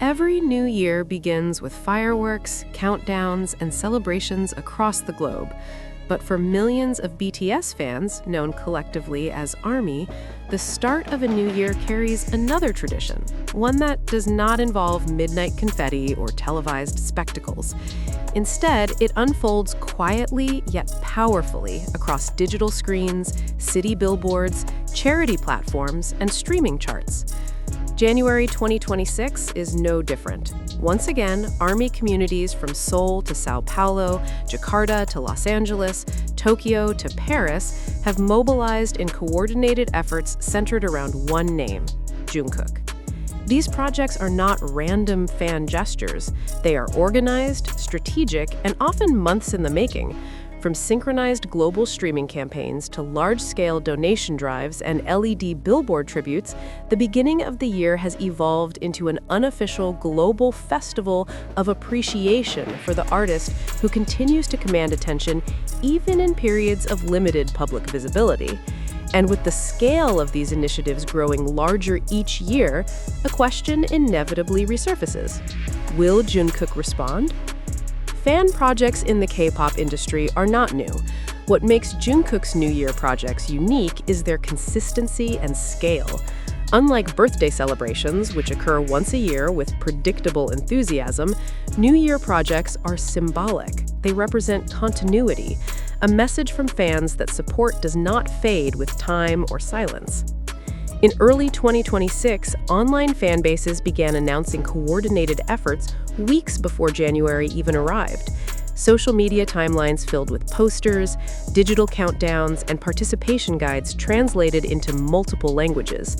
Every new year begins with fireworks, countdowns, and celebrations across the globe. But for millions of BTS fans, known collectively as ARMY, the start of a new year carries another tradition, one that does not involve midnight confetti or televised spectacles. Instead, it unfolds quietly yet powerfully across digital screens, city billboards, charity platforms, and streaming charts. January 2026 is no different. Once again, ARMY communities from Seoul to Sao Paulo, Jakarta to Los Angeles, Tokyo to Paris have mobilized in coordinated efforts centered around one name, Jungkook. These projects are not random fan gestures. They are organized, strategic, and often months in the making. From synchronized global streaming campaigns to large-scale donation drives and LED billboard tributes, the beginning of the year has evolved into an unofficial global festival of appreciation for the artist who continues to command attention even in periods of limited public visibility. And with the scale of these initiatives growing larger each year, a question inevitably resurfaces. Will Jungkook respond? Fan projects in the K-pop industry are not new. What makes Jungkook's New Year projects unique is their consistency and scale. Unlike birthday celebrations, which occur once a year with predictable enthusiasm, New Year projects are symbolic. They represent continuity, a message from fans that support does not fade with time or silence. In early 2026, online fan bases began announcing coordinated efforts weeks before January even arrived. Social media timelines filled with posters, digital countdowns, and participation guides translated into multiple languages.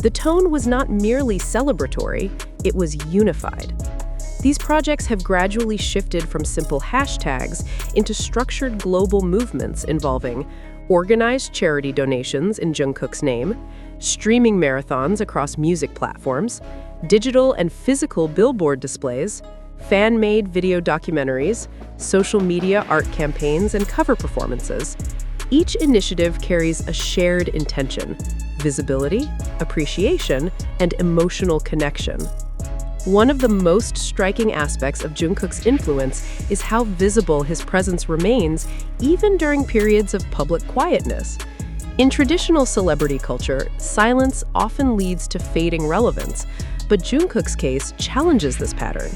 The tone was not merely celebratory, it was unified. These projects have gradually shifted from simple hashtags into structured global movements involving organized charity donations in Jungkook's name, streaming marathons across music platforms, digital and physical billboard displays, fan-made video documentaries, social media art campaigns, and cover performances. Each initiative carries a shared intention: visibility, appreciation, and emotional connection. One of the most striking aspects of Jungkook's influence is how visible his presence remains even during periods of public quietness. In traditional celebrity culture, silence often leads to fading relevance, but Jungkook's case challenges this pattern.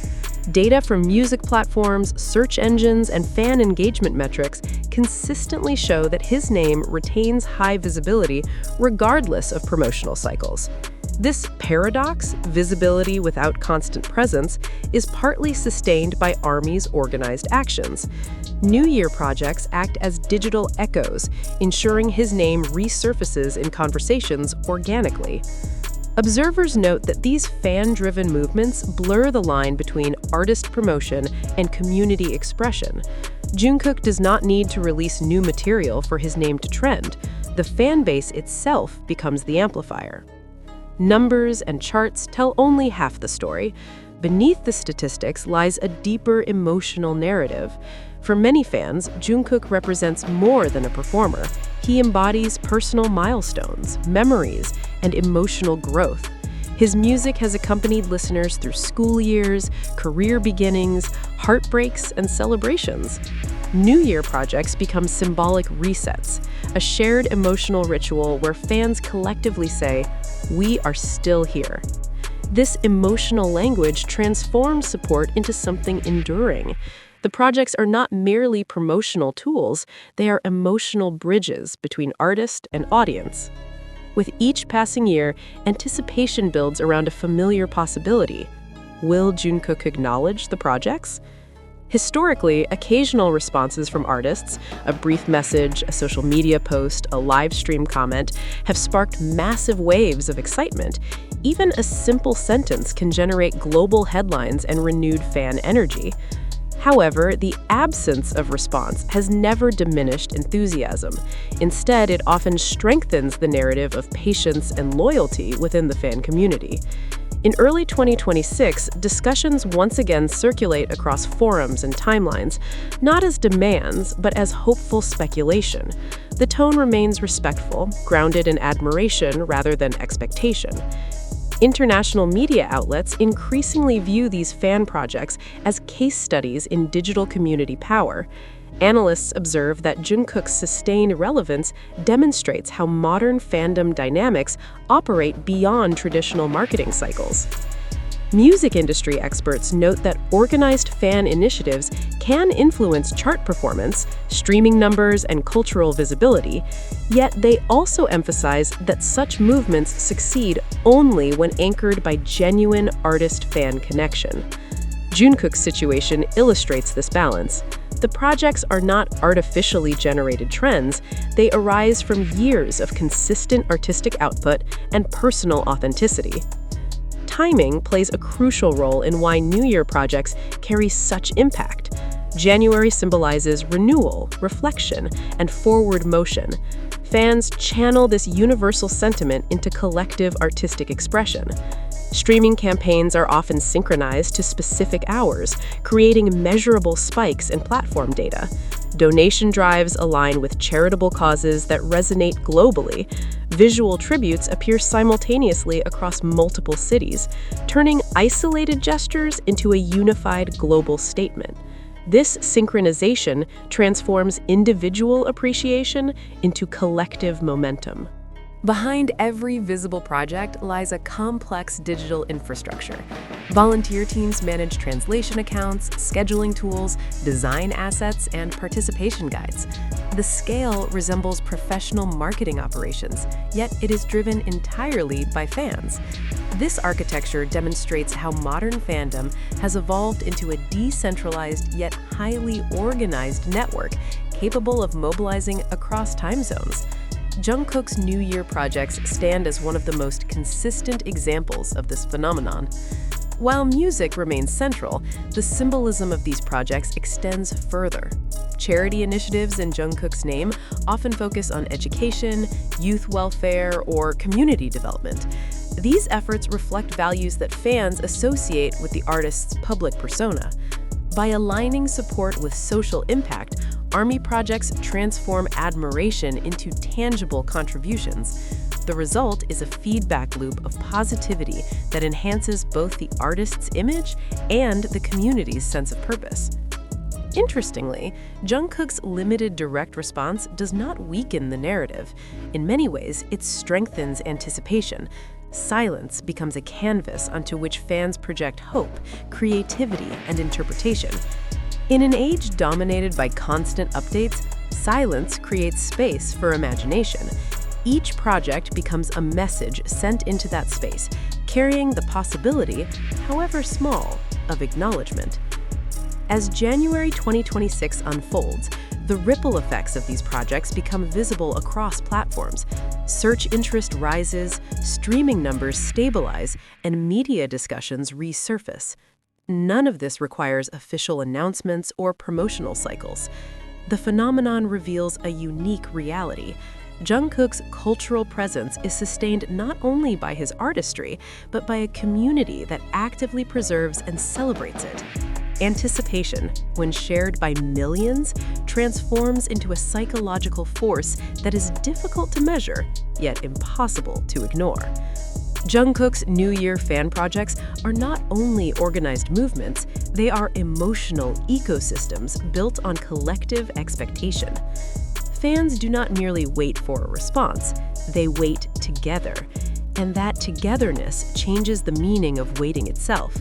Data from music platforms, search engines, and fan engagement metrics consistently show that his name retains high visibility regardless of promotional cycles. This paradox, visibility without constant presence, is partly sustained by ARMY's organized actions. New Year projects act as digital echoes, ensuring his name resurfaces in conversations organically. Observers note that these fan-driven movements blur the line between artist promotion and community expression. Jungkook does not need to release new material for his name to trend. The fan base itself becomes the amplifier. Numbers and charts tell only half the story. Beneath the statistics lies a deeper emotional narrative. For many fans, Jungkook represents more than a performer. He embodies personal milestones, memories, and emotional growth. His music has accompanied listeners through school years, career beginnings, heartbreaks, and celebrations. New Year projects become symbolic resets, a shared emotional ritual where fans collectively say, "We are still here." This emotional language transforms support into something enduring. The projects are not merely promotional tools, they are emotional bridges between artist and audience. With each passing year, anticipation builds around a familiar possibility. Will Jungkook acknowledge the projects? Historically, occasional responses from artists, a brief message, a social media post, a live stream comment, have sparked massive waves of excitement. Even a simple sentence can generate global headlines and renewed fan energy. However, the absence of response has never diminished enthusiasm. Instead, it often strengthens the narrative of patience and loyalty within the fan community. In early 2026, discussions once again circulate across forums and timelines, not as demands, but as hopeful speculation. The tone remains respectful, grounded in admiration rather than expectation. International media outlets increasingly view these fan projects as case studies in digital community power. Analysts observe that Jungkook's sustained relevance demonstrates how modern fandom dynamics operate beyond traditional marketing cycles. Music industry experts note that organized fan initiatives can influence chart performance, streaming numbers, and cultural visibility, yet they also emphasize that such movements succeed only when anchored by genuine artist-fan connection. Jungkook's situation illustrates this balance. The projects are not artificially generated trends, they arise from years of consistent artistic output and personal authenticity. Timing plays a crucial role in why New Year projects carry such impact. January symbolizes renewal, reflection, and forward motion. Fans channel this universal sentiment into collective artistic expression. Streaming campaigns are often synchronized to specific hours, creating measurable spikes in platform data. Donation drives align with charitable causes that resonate globally. Visual tributes appear simultaneously across multiple cities, turning isolated gestures into a unified global statement. This synchronization transforms individual appreciation into collective momentum. Behind every visible project lies a complex digital infrastructure. Volunteer teams manage translation accounts, scheduling tools, design assets, and participation guides. The scale resembles professional marketing operations, yet it is driven entirely by fans. This architecture demonstrates how modern fandom has evolved into a decentralized yet highly organized network capable of mobilizing across time zones. Jungkook's New Year projects stand as one of the most consistent examples of this phenomenon. While music remains central, the symbolism of these projects extends further. Charity initiatives in Jungkook's name often focus on education, youth welfare, or community development. These efforts reflect values that fans associate with the artist's public persona. By aligning support with social impact, ARMY projects transform admiration into tangible contributions. The result is a feedback loop of positivity that enhances both the artist's image and the community's sense of purpose. Interestingly, Jungkook's limited direct response does not weaken the narrative. In many ways, it strengthens anticipation. Silence becomes a canvas onto which fans project hope, creativity, and interpretation. In an age dominated by constant updates, silence creates space for imagination. Each project becomes a message sent into that space, carrying the possibility, however small, of acknowledgement. As January 2026 unfolds, the ripple effects of these projects become visible across platforms. Search interest rises, streaming numbers stabilize, and media discussions resurface. None of this requires official announcements or promotional cycles. The phenomenon reveals a unique reality. Jungkook's cultural presence is sustained not only by his artistry, but by a community that actively preserves and celebrates it. Anticipation, when shared by millions, transforms into a psychological force that is difficult to measure, yet impossible to ignore. Jungkook's New Year fan projects are not only organized movements, they are emotional ecosystems built on collective expectation. Fans do not merely wait for a response, they wait together, and that togetherness changes the meaning of waiting itself.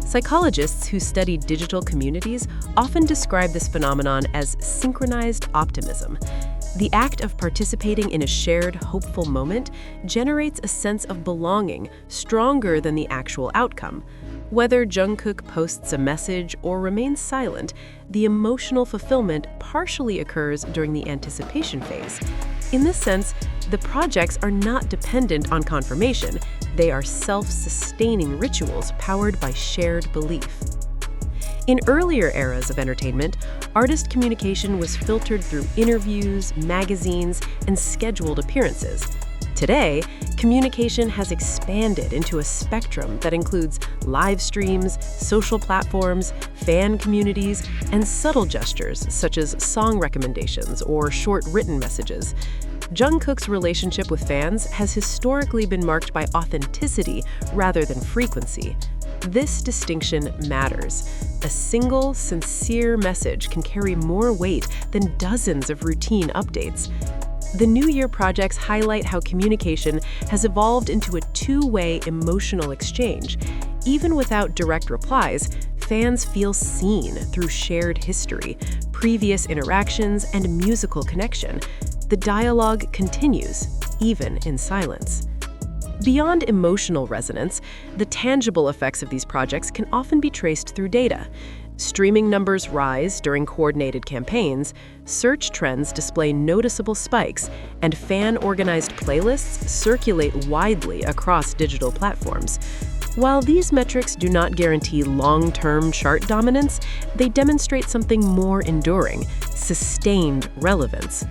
Psychologists who study digital communities often describe this phenomenon as synchronized optimism. The act of participating in a shared, hopeful moment generates a sense of belonging stronger than the actual outcome. Whether Jungkook posts a message or remains silent, the emotional fulfillment partially occurs during the anticipation phase. In this sense, the projects are not dependent on confirmation. They are self-sustaining rituals powered by shared belief. In earlier eras of entertainment, artist communication was filtered through interviews, magazines, and scheduled appearances. Today, communication has expanded into a spectrum that includes live streams, social platforms, fan communities, and subtle gestures such as song recommendations or short written messages. Jungkook's relationship with fans has historically been marked by authenticity rather than frequency. This distinction matters. A single, sincere message can carry more weight than dozens of routine updates. The New Year projects highlight how communication has evolved into a two-way emotional exchange. Even without direct replies, fans feel seen through shared history, previous interactions, and musical connection. The dialogue continues, even in silence. Beyond emotional resonance, the tangible effects of these projects can often be traced through data. Streaming numbers rise during coordinated campaigns, search trends display noticeable spikes, and fan-organized playlists circulate widely across digital platforms. While these metrics do not guarantee long-term chart dominance, they demonstrate something more enduring: sustained relevance.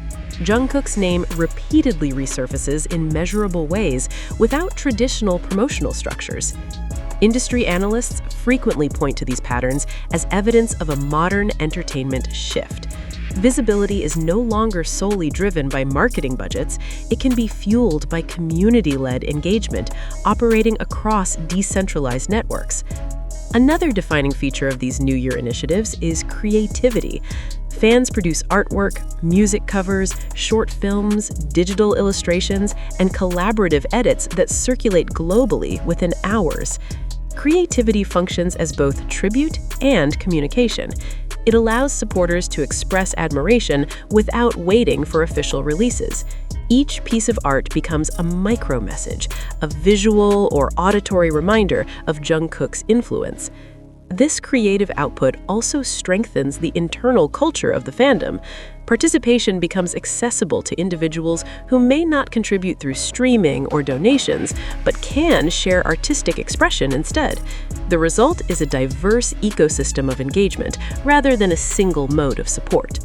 Jungkook's name repeatedly resurfaces in measurable ways without traditional promotional structures. Industry analysts frequently point to these patterns as evidence of a modern entertainment shift. Visibility is no longer solely driven by marketing budgets. It can be fueled by community-led engagement operating across decentralized networks. Another defining feature of these New Year initiatives is creativity. Fans produce artwork, music covers, short films, digital illustrations, and collaborative edits that circulate globally within hours. Creativity functions as both tribute and communication. It allows supporters to express admiration without waiting for official releases. Each piece of art becomes a micro-message, a visual or auditory reminder of Jungkook's influence. This creative output also strengthens the internal culture of the fandom. Participation becomes accessible to individuals who may not contribute through streaming or donations, but can share artistic expression instead. The result is a diverse ecosystem of engagement rather than a single mode of support.